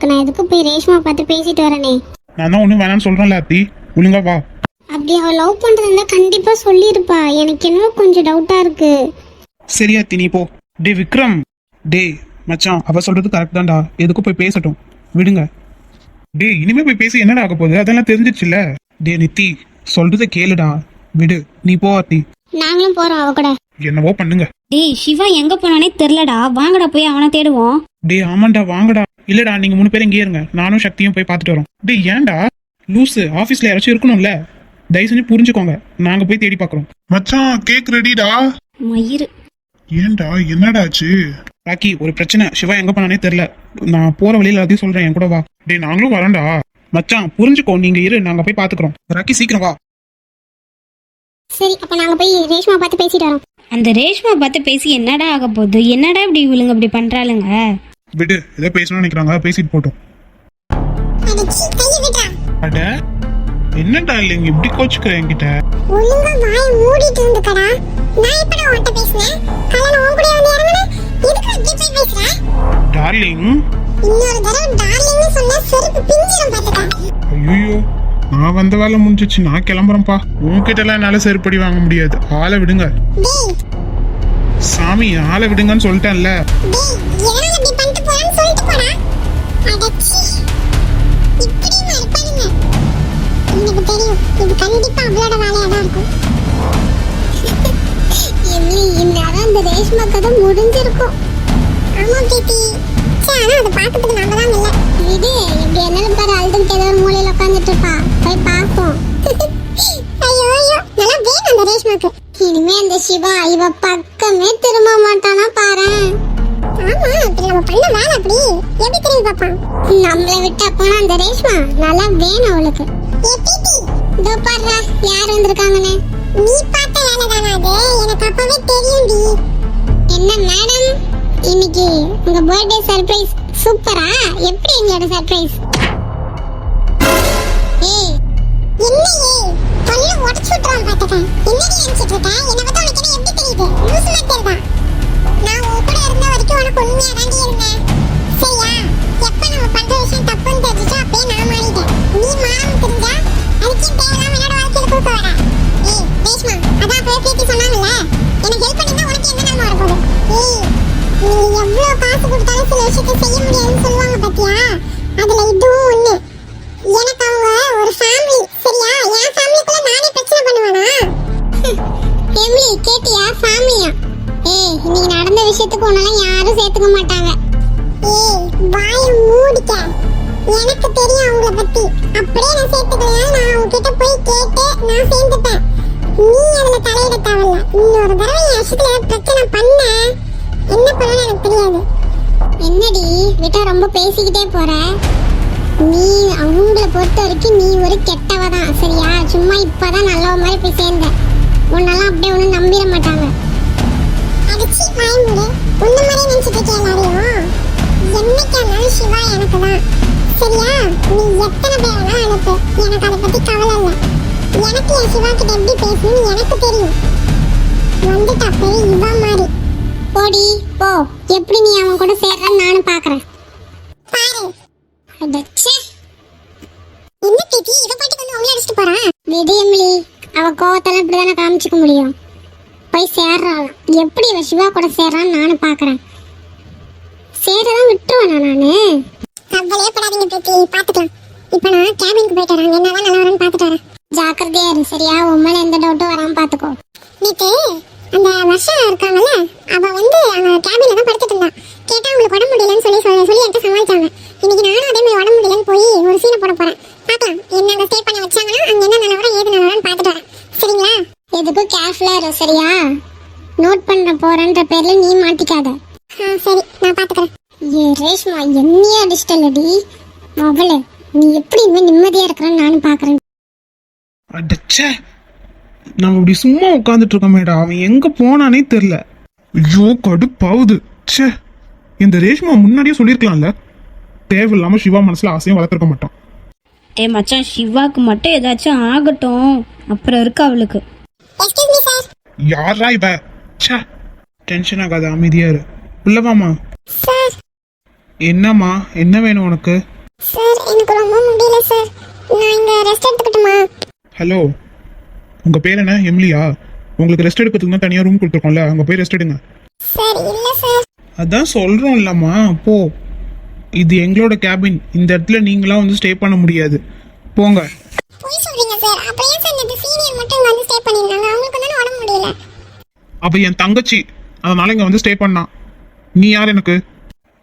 இருக்கு. நான் எதுக்கு போய் ரேஷ்மா பார்த்து பேசிட்டு வரனே. நான் தான் ஒன்றும் வேணாம்னு சொல்கிறேன்ல அத்தி, ஒழுங்கா வா. அப்படி அவள் லவ் பண்றதுன்னா கண்டிப்பா சொல்லியிருப்பா. எனக்கு என்ன கொஞ்சம் டவுட்டா இருக்கு. சரி அத்தி நீ போ. டே விக்ரம், டே மச்சான், அவ சொல்றது கரெக்ட் தான்டா, எதுக்கும் போய் பேசட்டும், விடுங்க. டே இனிமே போய் பேசி என்னடா ஆக போகுது, அதெல்லாம் தெரிஞ்சிச்சுல. டே நித்தி சொல்றத கேளுடா, விடு, நீ போ அத்தி. நாங்களும் போறோம் அவ கூட. என்னவோ பண்ணுங்க. டேய் சிவா எங்க போனானே தெரியலடா, வாங்கடா போய் அவனை தேடுவோம். டே ஆமாண்டா வாங்கடா. இல்லடா நீங்க 3 பேரும் இங்கே இருங்க, நானும் சக்தியும் போய் பார்த்துட்டு வரோம். டே ஏன்டா லூசு, ஆபீஸ்ல யாராச்சும் இருக்கணும்ல, தயவு செஞ்சு புரிஞ்சுக்கோங்க, நாங்க போய் தேடி பாக்குறோம். மச்சான் கேக் ரெடிடா. மயிறு ஏன்டா என்னடா ஆச்சு? ராக்கி ஒரு பிரச்சனை, சிவா எங்க போனானே தெரியல, நான் போற வழியில எல்லாத்தையும் சொல்றேன், என் கூட வா. டே நாங்களும் வரோம்டா. மச்சான் புரிஞ்சுக்கோ, நீங்க இரு, நாங்க போய் பாத்துக்கிறோம். ராக்கி சீக்கிரம் வா. சரி அப்ப நாங்க போய் ரேஷ்மா பார்த்து பேசிட்டு வரோம். அந்த ரேஷ்மா பார்த்து பேசி என்னடா ஆக போகுது? என்னடா இப்படி இவளுங்க இப்படி பண்றாளுங்க? விடு, ஏதோ பேசணும்னு நினைக்கிறாங்க, பேசிட்டு போட்டோம். அட என்னடா இல்லைங்க இப்படி கோச்சுக்கிற என்கிட்ட? ஒழுங்கா வாய் மூடிட்டு இருந்துக்கடா. நான் இப்படி உன்கிட்ட பேசுனேன், கல்யாணம் உன் கூட வந்து இறங்குனே, எதுக்கு இப்படி போய் பேசுற? டார்லிங், இன்னொரு தடவை டார்லிங்னு சொன்னா செருப்பு பிஞ்சிரும் பாத்துக்க. ஐயோ நான் வந்த வேலை முடிஞ்சிச்சு, நான் கிளம்புறேன்ப்பா. உன்கிட்ட எல்லாம் என்னால செருப்படி வாங்க முடியாது, ஆளை விடுங்க. டேய் சாமி ஆளை விடுங்கன்னு சொல்லிட்டேன்ல. டேய் ஏன் இப்படி பண்ணிட்டு போறன்னு சொல்லிட்டு போடா. அடச்சி இப்படி இருப்பானுங்க. எனக்கு தெரியும் இது கண்டிப்பா அவளோட வேலையா தான் இருக்கும். எம்லி இந்நேரம் இந்த ரேஷ்மா கதை முடிஞ்சிருக்கும். ஆமா பிரீத்தி, ஆனா அதை பார்க்கறதுக்கு நாம தான் இல்லை. இது எப்படி என்னாலும் பாரு, அழுதுகிட்டு ஏதோ ஒரு மூலையில உட்காந்துட்டு இருப்பா, போய் பார்ப்போம். ஐயோ ஐயோ நல்லா வேணும் அந்த ரேஷ்மாக்கு. இனிமே அந்த சிவா இவ பக்கமே திரும்ப மாட்டானா பாரு. ஆமா இப்படி நம்ம பண்ண வேலை அப்படி எப்படி திரும்பி பார்ப்பான்? நம்மளை விட்டா போனா அந்த ரேஷ்மா நல்லா வேணும் அவளுக்கு. இதோ பாருடா யார் வந்திருக்காங்கன்னு. நீ பார்த்த வேலை தானே அது, எனக்கு அப்பவே தெரியும்டி. என்ன மேடம், இன்னைக்கு உங்க பர்த்டே சர்ப்ரைஸ் சூப்பரா? எப்படி எங்களோட சர்ப்ரைஸ்? ஏய் என்ன ஏய் பல்ல உடைச்சு விட்டுறான் பாத்துக்க. என்னடி நினைச்சிட்டு இருக்க? என்ன பத்தி உனக்கு எப்படி தெரியுது? லூசு மாதிரி நான் உன் கூட இருந்த வரைக்கும் உனக்கு உண்மையா தாண்டி இருந்தேன். சரியா? எப்ப நம்ம பண்ற விஷயம் தப்புன்னு தெரிஞ்சுச்சோ அப்பயே நான் மாறிட்டேன். நீ மாறாம தெரிஞ்சா அதுக்கு தேவையில்லாம என்னோட வாழ்க்கையில கூக்க வர. ஏய் ரேஷ்மா, அதான் அப்பவே பிரீத்தி சொன்னாங்கல்ல, எனக்கு ஹெல்ப் பண்ணினா உனக்கு என்ன நிலைமை வரப்போகுது? ஏய் நீ எவ்வளவு காசு கொடுத்தாலும் சில விஷயத்தை செய்ய முடியாதுன்னு சொல்லுவாங்க பாத்தியா, அதுல இதுவும் ஒண்ணு. எனக்கு அவங்க ஒரு ஃபேமிலி, சரியா? என் ஃபேமிலிக்குள்ள நானே பிரச்சனை பண்ணுவேனா? எம்லி கேட்டியா? ஃபேமிலியா? ஏய் இன்னைக்கு நடந்த விஷயத்துக்கு உன்னெல்லாம் யாரும் சேர்த்துக்க மாட்டாங்க. ஏய் வாய மூடிக்க, எனக்கு தெரியும் அவங்கள பத்தி. அப்படியே நான் சேர்த்துக்கலாம், நான் அவங்க கிட்ட போய் கேட்டு நான் சேர்ந்துப்பேன். நீ அதுல தலையிட தேவையில்ல. இன்னொரு தடவை என் விஷயத்துல பிரச்சனை பண்ண என்ன பண்ணணும் எனக்கு தெரியாது. என்னடி விட்டா ரொம்ப பேசிக்கிட்டே போற? நீ அவங்கள பொறுத்த வரைக்கும் நீ ஒரு கெட்டவ தான், சரியா? சும்மா இப்பதான் நல்லவ மாதிரி போய் சேர்ந்த, உன்னெல்லாம் அப்படியே ஒன்றும் நம்பிட மாட்டாங்க. அடிச்சு வாய்முடு, உன்ன மாதிரி நினைச்சிட்டு இருக்கேன் எல்லாரையும். என்னைக்கானாலும் சிவா எனக்கு தான், சரியா? நீ எத்தனை பேர் வேணா அனுப்பு, எனக்கு அதை பத்தி கவலை இல்லை. எனக்கு என் சிவா கிட்ட எப்படி பேசணும்னு எனக்கு தெரியும். வந்துட்டா போய் இவா மாதிரி போடி போ. எப்படி நீ அவன் கூட சேர்றன்னு நானும் பாக்குறேன் பாரு. அடச்சே என்ன பேத்தி இவ பாட்டுக்கு வந்து அவளை அடிச்சிட்டு போறான். விடியம்லி அவ கோவத்தெல்லாம் இப்படிதானே காமிச்சிக்க முடியும்? போய் சேர்றாளாம். எப்படி இவ சிவா கூட சேர்றான்னு நானும் பாக்குறேன். சேரதான் விட்டுருவேனா நானு? கவலையே படாதீங்க பேத்தி, பாத்துக்கலாம். இப்ப நான் கேபினுக்கு போயிட்டு வரேன், என்னதான் நல்லா வரேன்னு பாத்துட்டு வரேன். ஜாக்கிரதையா இரு, சரியா? உன் மேல எந்த டவுட்டும் வராம பாத்துக்கோ. நேத்து அந்த வருஷா இருக்காங்கல்ல, அவ வந்து அவங்க கேபின்ல தான் படுத்துட்டு இருந்தா. கேட்டா அவங்களுக்கு உடம்பு முடியலன்னு சொல்லி என்கிட்ட சமாளிச்சாங்க. இன்னைக்கு நானும் அதே மாதிரி உடம்பு முடியலன்னு போய் ஒரு சீனை போட போறேன். பாக்கலாம் என்ன அங்க ஸ்டே பண்ண வச்சாங்கன்னா அங்க என்ன நிலவரம் ஏது நிலவரம்னு பாத்துட்டு வரேன், சரிங்களா? எதுக்கும் கேர்ஃபுல்லா இரு, சரியா? நோட் பண்ண போறன்ற பேர்ல நீ மாட்டிக்காத. சரி நான் பாத்துக்கிறேன். ஏ ரேஷ்மா என்னையே அடிச்சிட்டலடி அவளே, நீ எப்படி இனிமே நிம்மதியா இருக்கிறன்னு நானும் பாக்குறேன். அடச்சே நம்ம இப்படி சும்மா உட்காந்துட்டு இருக்கோமேடா, அவன் எங்க போனானே தெரியல. ஐயோ கடுப்பாவுது. ச்சே இந்த ரேஷ்மா முன்னாடியே சொல்லிருக்கலாம்ல, தேவையில்லாம சிவா மனசுல ஆசையும் வளர்த்துருக்க மாட்டான். டே மச்சான், சிவாக்கு மட்டும் ஏதாச்சும் ஆகட்டும், அப்புறம் இருக்கு அவளுக்கு. யாரா இவ? ச்சே டென்ஷன் ஆகாத, அமைதியா இரு. உள்ளவாமா. என்னம்மா என்ன வேணும் உனக்கு? சார் எனக்கு ரொம்ப முடியல சார். நான் இங்க ரெஸ்ட் எடுத்துக்கட்டுமா? ஹலோ, உங்க பேர் என்ன? எம்லியா? உங்களுக்கு ரெஸ்ட் எடுக்கிறதுக்கு தான் தனியாக ரூம் கொடுத்துருக்கோம்ல, அங்கே போய் ரெஸ்ட் எடுங்க. சார் இல்ல சார். அதான் சொல்கிறோம் இல்லம்மா, போ. இது எங்களோட கேபின். இந்த இடத்துல நீங்களாம் வந்து ஸ்டே பண்ண முடியாது. போங்க. போய் சொல்றீங்க சார். அப்புறம் ஏன் சார் இந்த சீனியர் மட்டும் இங்க வந்து ஸ்டே பண்ணிருந்தாங்க? அவங்களுக்கு தானே உடம்பு முடியல. அப்போ என் தங்கச்சி அதனால இங்கே வந்து ஸ்டே பண்ணான். நீ யார் எனக்கு?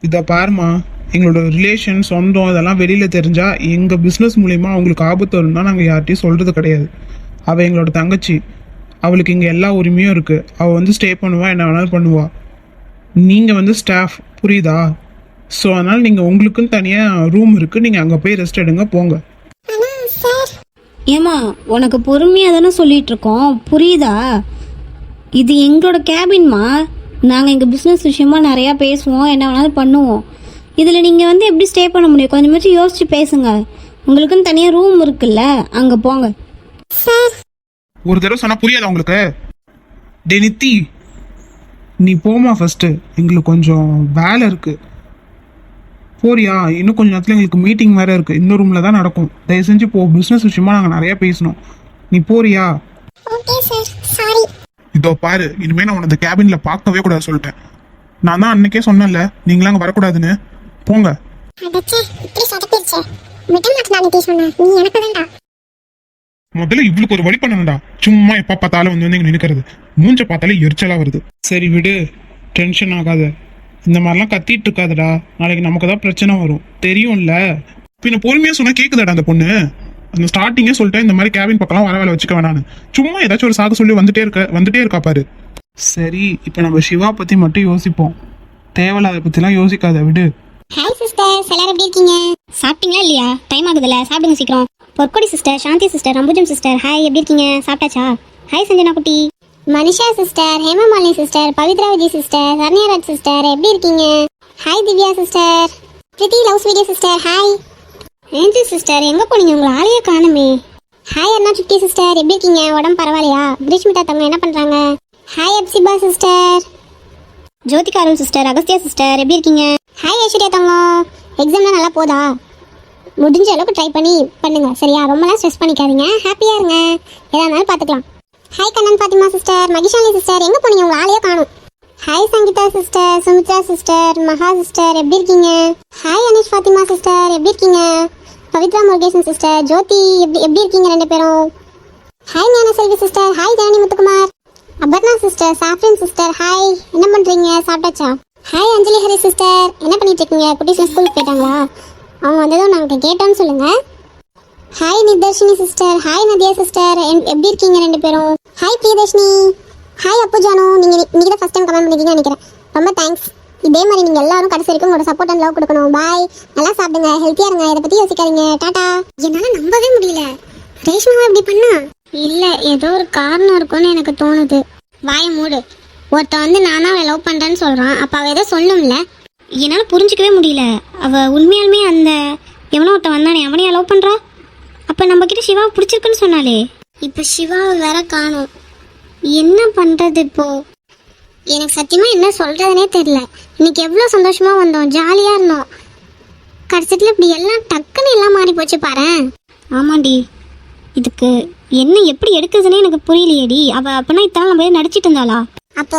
இதை பாருமா, எங்களோட ரிலேஷன் சொந்தம் இதெல்லாம் வெளியில் தெரிஞ்சா எங்கள் பிஸ்னஸ் மூலிமா அவங்களுக்கு ஆபத்து வரும்னா நாங்கள் யார்கிட்டையும் சொல்கிறது கிடையாது. அவள் எங்களோட தங்கச்சி. அவளுக்கு இங்கே எல்லா உரிமையும் இருக்குது. அவள் வந்து ஸ்டே பண்ணுவா, என்ன வேணாலும் பண்ணுவா. நீங்கள் வந்து ஸ்டாஃப், புரியுதா? ஸோ அதனால் நீங்கள் உங்களுக்குன்னு தனியாக ரூம் இருக்குது, நீங்கள் அங்கே போய் ரெஸ்ட் எடுங்க, போங்க. ஆனா சார். ஏமா உனக்கு பொறுமையாக தானே சொல்லிட்டு இருக்கோம், புரியுதா? இது எங்களோட கேபின்மா. நாங்கள் எங்கள் பிஸ்னஸ் விஷயமா நிறையா பேசுவோம், என்ன வேணாலும் பண்ணுவோம். இதில் நீங்கள் வந்து எப்படி ஸ்டே பண்ண முடியும்? கொஞ்சமாச்சும் யோசிச்சு பேசுங்க. உங்களுக்குன்னு தனியாக ரூம் இருக்குல்ல, அங்கே போங்க. சார் ஒரு தடவை சொன்னால் புரியாதா உங்களுக்கு? டே நித்தி, நீ போமா ஃபர்ஸ்ட். எங்களுக்கு கொஞ்சம் வேலை இருக்கு. போறியா? இன்னும் கொஞ்சம் நேரத்தில் எங்களுக்கு மீட்டிங் வேற இருக்கு. இந்த ரூம்ல தான் நடக்கும். தயவு செஞ்சு போ. பிஸ்னஸ் விஷயமா நாங்கள் நிறைய பேசணும். நீ போறியா? Okay sir. சாரி. இதோ பாரு, இனிமே நான் உனக்கு கேபின்ல பார்க்கவே கூடாது சொல்லிட்டேன். நான் தான் அன்னைக்கே சொன்னேன்ல, நீங்களாம் அங்கே வரக்கூடாதுன்னு. போங்க. அடச்சே, இப்படி சொதப்பிடுச்சே. விட மாட்டேன் நித்தி சொன்ன. நீ எனக்கு தான்டா. முதல்ல இவளுக்கு ஒரு வழி பண்ணணும்டா. சும்மா எப்ப பார்த்தாலும் வந்து இங்க நினைக்கிறது. மூஞ்ச பார்த்தாலே எரிச்சலா வருது. சரி விடு, டென்ஷன் ஆகாத. இந்த மாதிரிலாம் கத்திட்டு இருக்காதடா. நாளைக்கு நமக்கு தான் பிரச்சனை வரும், தெரியும்ல. பின்ன பொறுமையா சொன்னா கேக்குதாடா அந்த பொண்ணு? அந்த ஸ்டார்டிங்கே சொல்லிட்டேன், இந்த மாதிரி கேபின் பக்கம்லாம் வர வேலை வச்சுக்க வேணான்னு. சும்மா ஏதாச்சும் ஒரு சாக்கு சொல்லி வந்துட்டே இருக்கா பாரு. சரி, இப்போ நம்ம சிவா பத்தி மட்டும் யோசிப்போம். தேவையில்லாத பத்திலாம் யோசிக்காத, விடு. ஹாய் சிஸ்டர்ஸ், எல்லாரும் எப்படி இருக்கீங்க? சாப்பிட்டீங்களா இல்லையா? டைம் ஆகுதுல்ல, சாப்பிடுங்க சீக்கிரம். Porkodi sister, Shanthi sister, Ambujam sister, hi, எப்படி இருக்கீங்க? சாப்பிட்டாச்சா? ஹாய் சஞ்சனா குட்டி. Manisha sister, Hemamalini sister, Pavithra Vijay sister, Saranyaraj sister, எப்படி இருக்கீங்க? Hi Divya sister, Preethi loves video sister, hi. Angie sister, எங்க போனீங்க? உங்களை ஆளையே காணுமே. ஹாய் அண்ணா சுட்டி சிஸ்டர், எப்படி இருக்கீங்க? உடம்பு பரவாயில்லையா? கிரீஷ்மிதா தங்க என்ன பண்றாங்க? Hi Absiba sister. Jyothika Arul sister, Agasthya sister, எப்படி இருக்கீங்க? ஹாய் ஐஸ்வர்யா தங்கம், எக்ஸாம்லாம் நல்லா போதா? முடிஞ்ச அளவுக்கு ட்ரை பண்ணி பண்ணுங்க, சரியா? ரொம்பலாம் ஸ்ட்ரெஸ் பண்ணிக்காதீங்க, ஹாப்பியாக இருங்க. எதா இருந்தாலும் பார்த்துக்கலாம். Hi Kannan Fathima sister, Mahishali sister, எங்கே போனீங்க? உங்களை ஆளையே காணும். Hi Sangeetha sister, Sumithra sister, Maha sister, எப்படி இருக்கீங்க? ஹாய் அனிஷ் ஃபாத்திமா சிஸ்டர், எப்படி இருக்கீங்க? பவித்ரா முருகேசன் சிஸ்டர், ஜோதி, எப்படி இருக்கீங்க ரெண்டு பேரும்? Hi Gnana Selvi sister, hi Johnny Muthukumar. Aparna sister, Safrin sister, hi, என்ன பண்ணுறீங்க? சாப்பிட்டாச்சா? ஹாய் அஞ்சலி ஹரி சிஸ்டர், என்ன பண்ணிட்டு இருக்கீங்க? குட்டீஸ் ஸ்கூலுக்கு போயிட்டாங்களா? அவங்க வந்ததும் நாங்கள் கேட்டோன்னு சொல்லுங்க. Hi Nidharshini sister, hi Nadiya sister, எப்படி இருக்கீங்க ரெண்டு பேரும்? ஹாய் பிரியதர்ஷினி. ஹாய் அப்பு ஜானு, நீங்கள் தான் ஃபஸ்ட் டைம் கமெண்ட் பண்ணிருக்கீங்கன்னு நினைக்கிறேன். ரொம்ப தேங்க்ஸ். இதே மாதிரி நீங்கள் எல்லாரும் கடைசி வரைக்கும் உங்களோட சப்போர்ட் அண்ட் லவ் கொடுக்கணும். பாய். நல்லா சாப்பிடுங்க, ஹெல்த்தியாக இருங்க, இதை பற்றி யோசிக்காதீங்க. டாடா. என்னால் நம்பவே முடியல, ரேஷ்மாவை இப்படி பண்ணா? இல்லை, ஏதோ ஒரு காரணம் இருக்கும்னு எனக்கு தோணுது. வாயை மூடு. ஒருத்தன் வந்து நான் தான் அவளை லவ் பண்ணுறேன்னு சொல்கிறான், அப்போ அவள் ஏதோ சொல்லணும்ல. என்னால் புரிஞ்சிக்கவே முடியல. அவள் உண்மையாலுமே அந்த எவனோ ஒருத்தன் வந்தானே, அவனையா லவ் பண்ணுறா? அப்போ நம்மக்கிட்ட சிவாவை பிடிச்சிருக்குன்னு சொன்னாலே, இப்போ சிவாவை வேற காணும். என்ன பண்ணுறது இப்போ? எனக்கு சத்தியமாக என்ன சொல்கிறதுனே தெரியல. இன்னைக்கு எவ்வளோ சந்தோஷமாக வந்தோம், ஜாலியாக இருந்தோம். கடைசியில் இப்படி எல்லாம் டக்குன்னு எல்லாம் மாறி போச்சு பாரு. ஆமாண்டி, இதுக்கு என்ன எப்படி எடுக்குதுன்னே எனக்கு புரியலையேடி. அவள் அப்போனா இத்தனை நம்ம நடிச்சிட்டு இருந்தாளா? அப்போ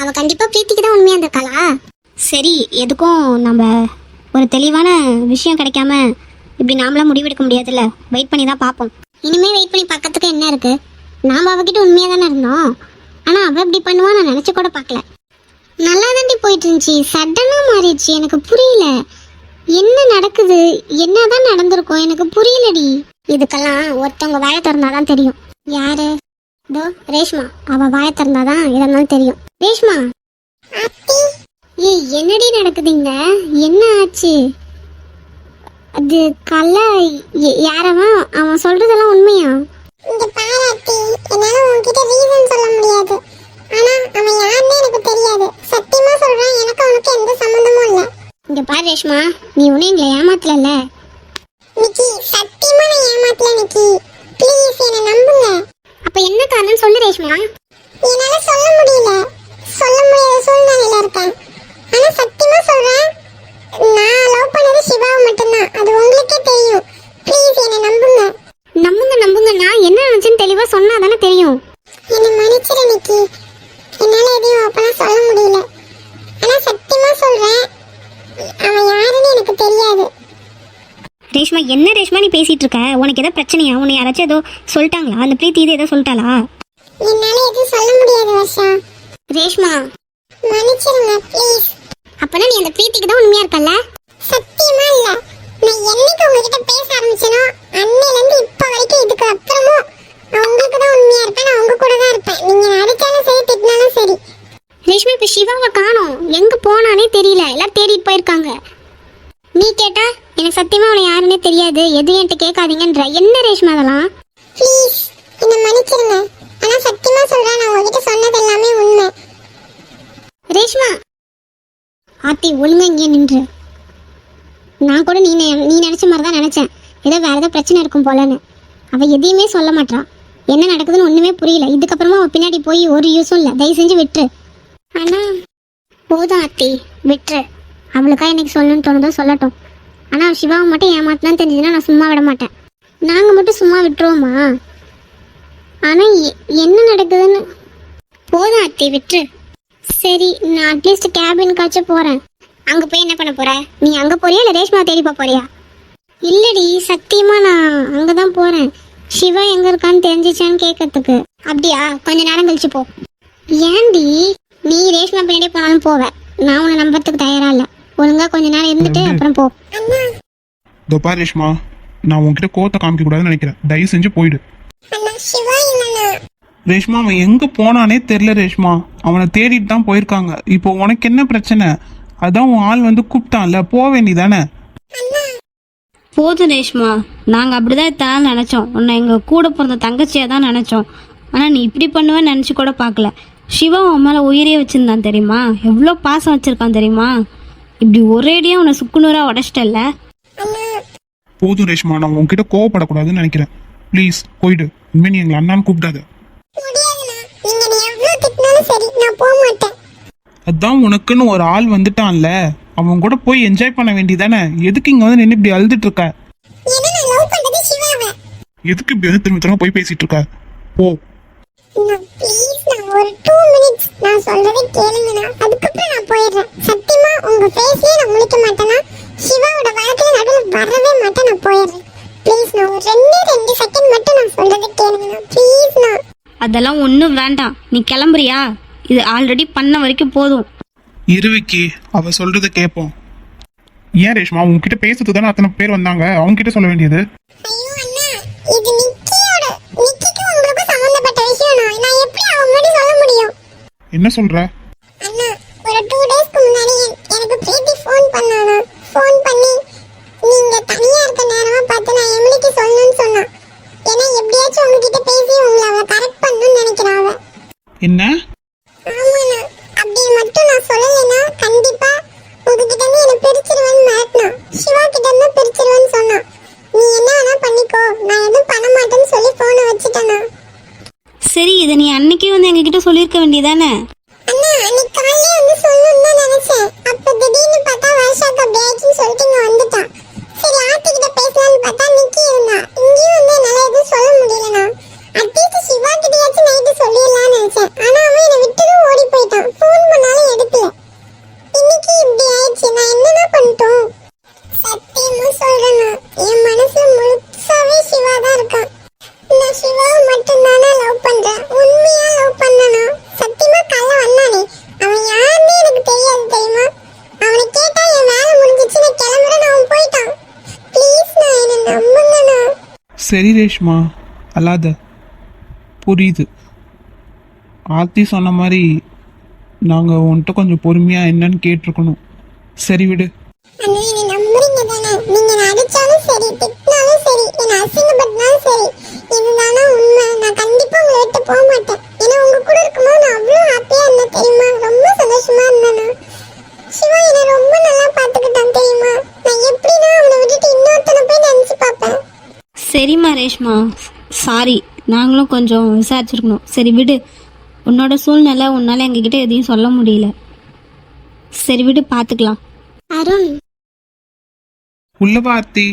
அவ கண்டிப்பாக பிரீத்திக்கு தான் உண்மையாக இருந்திருக்காளா? சரி, எதுக்கும் நம்ம ஒரு தெளிவான விஷயம் கிடைக்காம இப்படி நாமளாம் முடிவெடுக்க முடியாதுல்ல. வெயிட் பண்ணி தான் பார்ப்போம். இனிமே வெயிட் பண்ணி பார்க்கறதுக்கு என்ன இருக்கு? நாம் அவகிட்ட உண்மையாக தானே இருந்தோம். ஆனால் அவள் இப்படி பண்ணுவா நான் நினச்சி கூட பார்க்கல. நல்லா தாண்டி போயிட்டு இருந்துச்சு, சடனாக மாறிடுச்சு. எனக்கு புரியல என்ன நடக்குது, என்னதான் நடந்திருக்கும், எனக்கு புரியலடி. இதுக்கெல்லாம் ஒருத்தவங்க வாயை திறந்தாதான் தெரியும். யாரு? தோ ரேஷ்மா. அவள் வாயை திறந்தாதான் இதெல்லாம் தெரியும். ரேஷ்மா, ஏய் என்னடி நடக்குதுங்க? என்ன ஆச்சு? அது கல்ல யாரவன்? அவன் சொல்றதெல்லாம் உண்மையா? இங்க பாராட்டி என்னால உன்கிட்ட ரீசன் சொல்ல முடியாது. ஆனா அவன் யாருன்னு எனக்கு தெரியாது. சத்தியமா சொல்றேன், எனக்கு அவனுக்கு எந்த சம்பந்தமும் இல்ல. இங்க பாரு ரேஷ்மா, நீ ஒன்னும் எங்களை ஏமாத்தல. நிக்கி, சத்தியமா நான் ஏமாத்தல நிக்கி. ப்ளீஸ் என்ன நம்புங்க. அப்ப என்ன காரணம் சொல்லு ரேஷ்மா. என்னால சொல்ல முடியல, சொல்ல முடியாத சூழ்நிலையில இருக்கேன். ஆனா சத்தியமா சொல்றேன், நான் லவ் பண்ணது சிவாவை மட்டும்தான். அது உங்களுக்கு ரேஷ்மா நீ பேசிட்டு இருக்க? உனக்கு ஏதோ பிரச்சனையா? உன்னை யாராச்சும் ஏதோ சொல்லிட்டாங்களா? அந்த பிரீத்தி இது ஏதோ சொல்லிட்டாளா? என்னால எதுவும் சொல்ல முடியாது வர்ஷா. ரேஷ்மா மன்னிச்சிருங்க ப்ளீஸ். அப்பனா நீ அந்த பிரீத்திக்கு தான் உண்மையா இருக்கல்ல? சத்தியமா இல்ல. நான் என்னைக்கு உங்ககிட்ட பேச ஆரம்பிச்சேனோ அன்னையில இருந்து இப்ப வரைக்கும் இதுக்கு அப்புறமும் நான் உங்களுக்கு தான் உண்மையா இருப்பேன். நான் உங்க கூட தான் இருப்பேன். நீங்க அடிச்சாலும் சரி திட்டினாலும் சரி. ரேஷ்மா இப்ப சிவாவை காணோம், எங்க போனானே தெரியல. எல்லாம் தேடிட்டு போயிருக்காங்க. நீ கேட்டா எனக்கு சத்தியமா அவனை யாருன்னே தெரியாது, எதுவும் என்கிட்ட கேட்காதீங்கன்ற. என்ன ரேஷ்மா அதெல்லாம்? ப்ளீஸ் என்ன மன்னிச்சிருங்க. ஆனா சத்தியமா சொல்றேன், நான் உங்ககிட்ட சொன்னது எல்லாமே உண்மை. ரேஷ்மா ஆத்தி ஒழுங்கா இங்கே நின்று. நான் கூட நீ நினைச்ச மாதிரி தான் நினைச்சேன், ஏதோ வேற ஏதோ பிரச்சனை இருக்கும் போலன்னு. அவ எதையுமே சொல்ல மாட்டான். என்ன நடக்குதுன்னு ஒண்ணுமே புரியல. இதுக்கப்புறமா அவ பின்னாடி போய் ஒரு யூஸும் இல்லை. தயவு செஞ்சு விட்டுரு. ஆனா போதும் ஆத்தி, விட்டுரு. அவளுக்கா எனக்கு சொல்லணும்னு தோணுதோ சொல்லட்டும். ஆனா அவள் சிவாவை மட்டும் ஏமாத்தினான்னு தெரிஞ்சதுன்னா நான் சும்மா விட மாட்டேன். நாங்க மட்டும் சும்மா விட்டுருவோமா? ஆனா என்ன நடக்குதுன்னு போதும் ஆத்தி, விட்டுரு. சரி, நான் அட்லீஸ்ட் கேபின்காச்சும் போறேன். அங்க போய் என்ன பண்ண போற? நீ அங்க போறியா இல்ல ரேஷ்மா தேடி போறியா? இல்லடி சத்தியமா நான் அங்கதான் போறேன். சிவா எங்க இருக்கான்னு தெரிஞ்சிச்சான்னு கேட்கறதுக்கு. அப்படியா? கொஞ்ச நேரம் கழிச்சு போ. ஏன்டி நீ ரேஷ்மா பின்னாடியே போனாலும் போவ, நான் உன்னை நம்புறதுக்கு தயாரா இல்ல. ஒழுங்கா கொஞ்ச நேரம் இருந்துட்டு அப்புறம் போ. அண்ணா இதோ பாரு ரேஷ்மா, நான் உன்கிட்ட கோவத்தை காமிக்க கூடாதுன்னு நினைக்கிறேன். தயவு செஞ்சு போயிடு. அண்ணா சிவா இல்லைண்ணா. ரேஷ்மா அவன் எங்க போனானே தெரியல ரேஷ்மா. அவனை தேடிட்டு தான் போயிருக்காங்க. இப்போ உனக்கு என்ன பிரச்சனை? அதான் உன் ஆள் வந்து கூப்பிட்டான்ல, போக வேண்டியதானே? போதும் ரேஷ்மா, நாங்கள் அப்படிதான் இத்தனை நினச்சோம். உன்னை எங்கள் கூட பிறந்த தங்கச்சியாக தான் நினச்சோம். ஆனால் நீ இப்படி பண்ணுவேன்னு நினச்சி கூட பார்க்கல. சிவா உன் மேலே உயிரே வச்சுருந்தான் தெரியுமா? எவ்வளோ பாசம் வச்சுருக்கான் தெரியுமா? இப்படி ஒரேடியாக உன்னை சுக்குநூறாக உடச்சிட்டல்ல. போதும் ரேஷ்மா, நான் உன்கிட்ட கோவப்படக்கூடாதுன்னு நினைக்கிறேன். ப்ளீஸ் போயிடு. இனிமே நீ எங்களை அண்ணான்னு கூப்பிடாத. முடியாதுண்ணா. நீங்க நீ எவ்வளவு திட்டினாலும் சரி, நான் போக மாட்டேன். அதான் உனக்குன்னு ஒரு ஆள் வந்துட்டான்ல, அவன் கூட போய் என்ஜாய் பண்ண வேண்டியதானே? எதுக்கு இங்க வந்து நின்று இப்படி அழுதுட்டு இருக்க? ஏன்னா நான் லவ் பண்றது சிவாவை. எதுக்கு இப்படி வந்து திரும்ப திரும்ப போய் பேசிட்டு இருக்க? போ. நான் ப்ளீஸ் நான் ஒரு 2 மினிட்ஸ் நான் சொல்றதை கேளுங்கண்ணா. அதுக்கப்புறம் நான் போயிடுறேன். சத்தியமா உங்க ஃபேஸ்லயே நான் முழிக்க மாட்டேனா. சிவாவோட வாழ்க்கையில நடுவில் வரவே மாட்டேன். நான் போயிடுறேன். ப்ளீஸ் நான் ஒரு 2 செகண்ட் மட்டும் நான் சொல்றதை கேளுங்கண்ணா. ப்ளீஸ்ண்ணா. அதெல்லாம் ஒன்றும் வேண்டாம். நீ கிளம்புறியா? இது ஆல்ரெடி பண்ண வரைக்கும் போதும். இருவிக்கி, அவ சொல்றத கேட்போம். ஏன் ரேஷ்மா, உன்கிட்ட பேசுறது தானே அத்தனை பேர் வந்தாங்க, அவங்க கிட்ட சொல்ல வேண்டியது. ஐயோ அண்ணா, இது நிக்கிக்கு உங்களுக்கு சம்பந்தப்பட்ட விஷயம். நான் எப்படி அவங்க முன்னாடி சொல்ல முடியும்? என்ன சொல்ற? அண்ணா, ஒரு 2 டேஸ்க்கு முன்னாடி எனக்கு பிரீத்தி ஃபோன் பண்ணானா. ஃபோன் பண்ணி நீங்க தனியா இருக்க நேரமா பார்த்து நான் எம்லிக்கு சொல்லணும்னு சொன்னா. ஏன்னா எப்படியாச்சும் உங்ககிட்ட பேசி உங்களை அவ கரெக்ட் பண்ணணும்னு நினைக்கிறா அவ. என்ன? ஆமாண்ணா, அப்படி மட்டும் நான் சொல்லலைன்னா கண்டிப்பா உங்ககிட்ட இருந்து என்ன பிரிச்சிருவேன்னு மிரட்டினா. சிவா கிட்ட இருந்து பிரிச்சிருவேன்னு சொன்னா. நீ என்ன வேணா பண்ணிக்கோ, நான் எதுவும் பண்ண மாட்டேன்னு சொல்லி போனை வச்சுட்டேண்ணா. சரி, இதை நீ அன்னைக்கே வந்து எங்ககிட்ட சொல்லியிருக்க வேண்டியதானே? அண்ணா, அன்னைக்கு காலையிலே வந்து சொல்லணும்னு தான் நினைச்சேன். அப்ப திடீர்னு பார்த்தா வருஷாக்கு அப்படி ஆயிடுச்சுன்னு சொல்லிட்டு இங்க வந்துட்டான். சரி ஆர்த்தி கிட்ட பேசலாம்னு பார்த்தா நிக்கி இருந்தா. இங்கேயும் வந்து என்னால எதுவும் சொல்ல முடியலண்ணா. அட்லீஸ்ட் சிவா கிட்டயாச்சும் நைட்டு சொல்லிடலாம்னு நினைச்சேன். ஆனா அவன் என்னை விட்டுட்டு ஓடி போயிட்டான். ஃபோன் பண்ணாலும் எடுக்கல. இன்னைக்கு இப்படி ஆயிடுச்சு. நான் என்னன்னா பண்ணிட்டோம்? சத்தியமா சொல்றேண்ணா, என் மனசுல முழுசாவே சிவா தான் இருக்கான். நான் சிவாவை மட்டும்தானே லவ் பண்றேன். உண்மையா லவ் பண்ணனா. சத்தியமா கல்ல வந்தானே, அவன் யாருன்னே எனக்கு தெரியாது தெரியுமா? அவனை கேட்டா என் வேலை முடிஞ்சிச்சு, நான் கிளம்புறேன், அவன் போயிட்டான். ப்ளீஸ் நான் என்ன நம்புங்கண்ணா. சரி ரேஷ்மா, அல்லாத புரியுது. ஆர்த்தி சொன்ன மாதிரி நாங்கள் உன்கிட்ட கொஞ்சம் பொறுமையாக என்னன்னு கேட்டிருக்கணும். சரி விடு. அண்ணா என்னை நம்புறீங்க தானே? நீங்க என்ன அடிச்சாலும் சரி, திட்டினாலும் சரி, என்னை அசிங்கப்படுத்தினாலும் சரி, இதுதானா உண்மை. நான் கண்டிப்பா உங்களை விட்டு போக மாட்டேன். ஏன்னா உங்க கூட இருக்கும்போது நான் அவ்வளோ ஹாப்பியா இருந்தேன் தெரியுமா? ரொம்ப சந்தோஷமா இருந்தேனா. சிவா என்னை ரொம்ப நல்லா பார்த்துக்கிட்டான் தெரியுமா? நான் எப்படின்னா அவனை விட்டுட்டு இன்னொருத்தனை போய் நினைச்சு பார்ப்பேன். சரிம்மா ரேஷ்மா, சாரி. நாங்களும் கொஞ்சம் விசாரிச்சிருக்கணும். சரி விடு. உன்னோட சூழ்நிலை உன்னால் எங்ககிட்ட எதையும் சொல்ல முடியல. சரி விடு, பார்த்துக்கலாம். அருண், உள்ளவா ஆர்த்தி.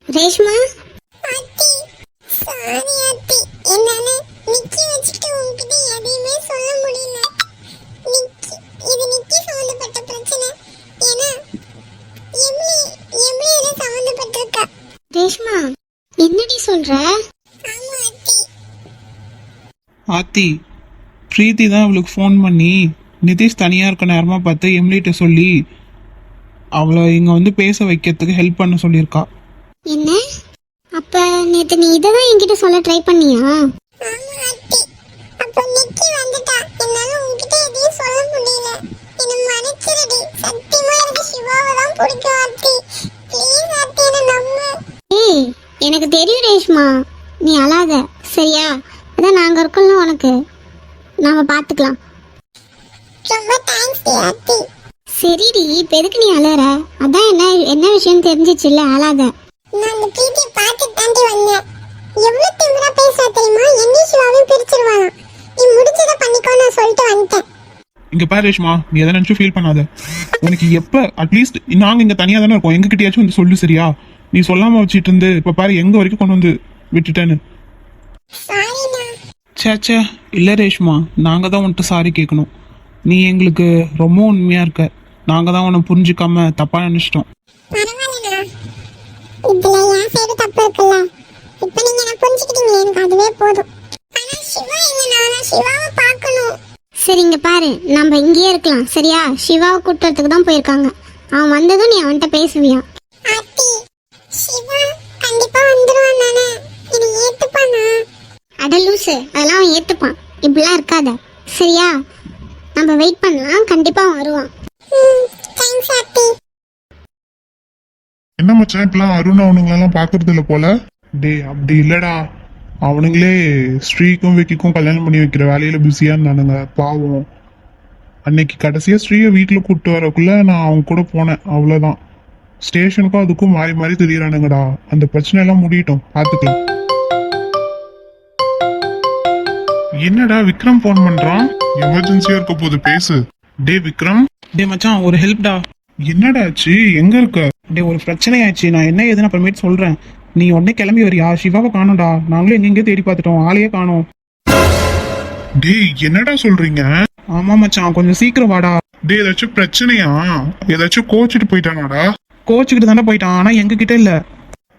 ரேஷ்மா ஆத்தி, சாரி ஆத்தி. என்னால நிக்கி வச்சுட்டு உங்ககிட்ட எதையுமே சொல்ல முடியல. நிக்கி சம்பந்தப்பட்ட பிரச்சனை. ஏன்னா எம்லியோட சம்பந்தப்பட்டிருக்கா. ரேஷ்மா என்னடி சொல்ற? ஆமா ஆத்தி. ஆத்தி, பிரீத்தி தான் அவளுக்கு ஃபோன் பண்ணி நிதிஷ் தனியாக இருக்க நேரமா பார்த்து எம்லிட்ட சொல்லி அவளை இங்கே வந்து பேச வைக்கிறதுக்கு ஹெல்ப் பண்ண சொல்லியிருக்கா. என்ன? அப்ப நேத்து நீ இததான் என்கிட்ட சொல்ல ட்ரை பண்ணியா? ஆமா ஆத்தி. அப்ப நிக்கி வந்துட்டா. என்னால உன்கிட்ட எதையும் சொல்ல முடியல. என்ன மன்னிச்சிருடி. சத்தியமா எனக்கு சிவாவை தான் பிடிக்கும் ஆத்தி. ப்ளீஸ் ஆத்தி, என்ன நம்பு. ஏய் எனக்கு தெரியும் ரேஷ்மா, நீ அழாத சரியா? அதான் நாங்க இருக்கோம்ல உனக்கு, நாம பாத்துக்கலாம். ரொம்ப தேங்க்ஸ் டி ஆத்தி. சரிடி, இப்ப எதுக்கு நீ அழற? அதான் என்ன விஷயம் தெரிஞ்சிச்சுல்ல, அழாத. நான் அந்த பிரீத்தியை பார்த்துட்டு தாண்டி வந்தேன். எவ்வளவு திமிரா பேசுறா தெரியுமா? என்னையும் சிவாவையும் பிரிச்சிருவாளாம். நீ முடிச்சதை பண்ணிக்கோ நான் சொல்லிட்டு வந்துட்டேன். இங்கே பாரு ரேஷ்மா, நீ எதை நினச்சும் ஃபீல் பண்ணாத. உனக்கு எப்போ அட்லீஸ்ட் நாங்கள் இங்கே தனியாக தானே இருக்கோம், எங்ககிட்டயாச்சும் வந்து சொல்லு சரியா? நீ சொல்லாமல் வச்சுட்டு இருந்து இப்போ பாரு எங்கே வரைக்கும் கொண்டு வந்து விட்டுட்டேன்னு. சாரிண்ணா. சேச்சே இல்லை ரேஷ்மா, நாங்கள் தான் உன்ட்டு சாரி கேட்கணும். நீ எங்களுக்கு ரொம்ப உண்மையாக இருக்க. நாங்கள் தான் உன்னை புரிஞ்சுக்காம தப்பாக நினச்சிட்டோம். பரவாயில்லண்ணா. இதுல என் சைடு தப்பு இருக்குல்ல. இப்ப நீங்க என்ன புரிஞ்சுக்கிட்டீங்க, எனக்கு அதுவே போதும். ஆனா சிவா எங்கண்ணா? நான் சிவாவை பார்க்கணும். சரி இங்க பாரு, நம்ம இங்கேயே இருக்கலாம் சரியா? சிவாவை கூட்டுறதுக்கு தான் போயிருக்காங்க. அவன் வந்ததும் நீ அவன்கிட்ட பேசுவியா? ஆத்தி, சிவா கண்டிப்பா வந்துருவான் தானே? என்னை ஏத்துப்பானா? அட லூசு, அதெல்லாம் அவன் ஏத்துப்பான். இப்படிலாம் இருக்காத சரியா? நம்ம வெயிட் பண்ணலாம், கண்டிப்பா அவன் வருவான். தேங்க்ஸ் ஆத்தி. என்ன மச்சான் இப்பெல்லாம் அருண் அவனுங்களெல்லாம் பாக்குறது இல்ல போல. டேய் அப்படி இல்லைடா, அவனுங்களே ஸ்ரீக்கும் விக்கிக்கும் கல்யாணம் பண்ணி வைக்கிற வேலையில பிஸியாக இருந்தானுங்க பாவம். அன்னைக்கு கடைசியாக ஸ்ரீயை வீட்டில் கூப்பிட்டு வரக்குள்ள நான் அவங்க கூட போனேன், அவ்வளோதான். ஸ்டேஷனுக்கும் அதுக்கும் மாறி மாறி தெரியுறானுங்கடா. அந்த பிரச்சனை எல்லாம் முடியட்டும், பார்த்துக்கலாம். என்னடா விக்ரம் ஃபோன் பண்றான்? எமர்ஜென்சியா இருக்க போது பேசு. டே விக்ரம். டே மச்சான் ஒரு ஹெல்ப்டா. என்னடா ஆச்சு? எங்க இருக்க? டே ஒரு பிரச்சனை ஆயிடுச்சு, நான் என்ன ஏதுன்னு அப்புறமேட்டு சொல்றேன். நீ உடனே கிளம்பி வரியா? சிவாவை காணோம்டா, நாங்களும் எங்கெங்கே தேடி பார்த்துட்டோம், ஆளையே காணோம். டேய் என்னடா சொல்றீங்க? ஆமா மச்சான், கொஞ்சம் சீக்கிரம் வாடா. டேய் ஏதாச்சும் பிரச்சனையா? ஏதாச்சும் கோச்சிட்டு போயிட்டானாடா? கோச்சுக்கிட்டு தானே போயிட்டான், ஆனா எங்க கிட்ட இல்ல.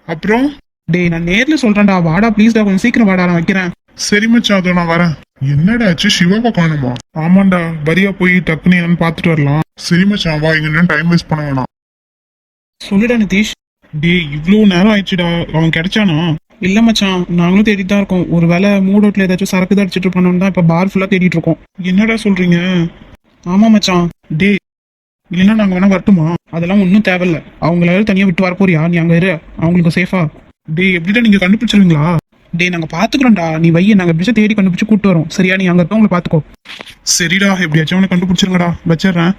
அப்புறம்? டேய் நான் நேர்ல சொல்றேன்டா, வாடா ப்ளீஸ்டா, கொஞ்சம் சீக்கிரம் வாடா, நான் வைக்கிறேன். சரி மச்சான், அதோ நான் வரேன். என்னடா ஆச்சு? சிவாவை காணுமா? ஆமாண்டா, வரியா போய் டக்குன்னு என்னன்னு பார்த்துட்டு வரலாம். சரி மச்சான் வா, இங்க என்ன டைம் வேஸ்ட் பண்ண வேணாம். சொல்லுடா நிதிஷ். டேய் இவ்வளோ நேரம் ஆயிடுச்சுடா, அவன் கிடைச்சானா? இல்ல மச்சான், நாங்களும் தேடிட்டு தான் இருக்கோம். ஒரு வேளை மூடோட்டில் ஏதாச்சும் சரக்கு தான் அடிச்சிட்டு இருப்பானு தான் இப்ப பார் ஃபுல்லா தேடிட்டு இருக்கோம். என்னடா சொல்றீங்க? ஆமா மச்சான். டேய் இல்லைன்னா நாங்க வேணா வரட்டுமா? அதெல்லாம் ஒன்றும் தேவையில்ல. அவங்களால தனியா விட்டு வர போறியா? நீ அங்க இரு, அவங்களுக்கு சேஃபா. டேய் எப்படிடா நீங்க கண்டுபிடிச்சிருவீங்களா? டேய் நாங்க பாத்துக்கிறோம்டா, நீ வைய, நாங்க எப்படியாச்சும் தேடி கண்டுபிடிச்சு கூட்டு வரோம் சரியா? நீ அங்க இருக்கவங்களை பாத்துக்கோ. சரிடா, எப்படியாச்சும் அவனை கண்டுபிடிச்சிருங்கடா. வச்சிடுறேன்.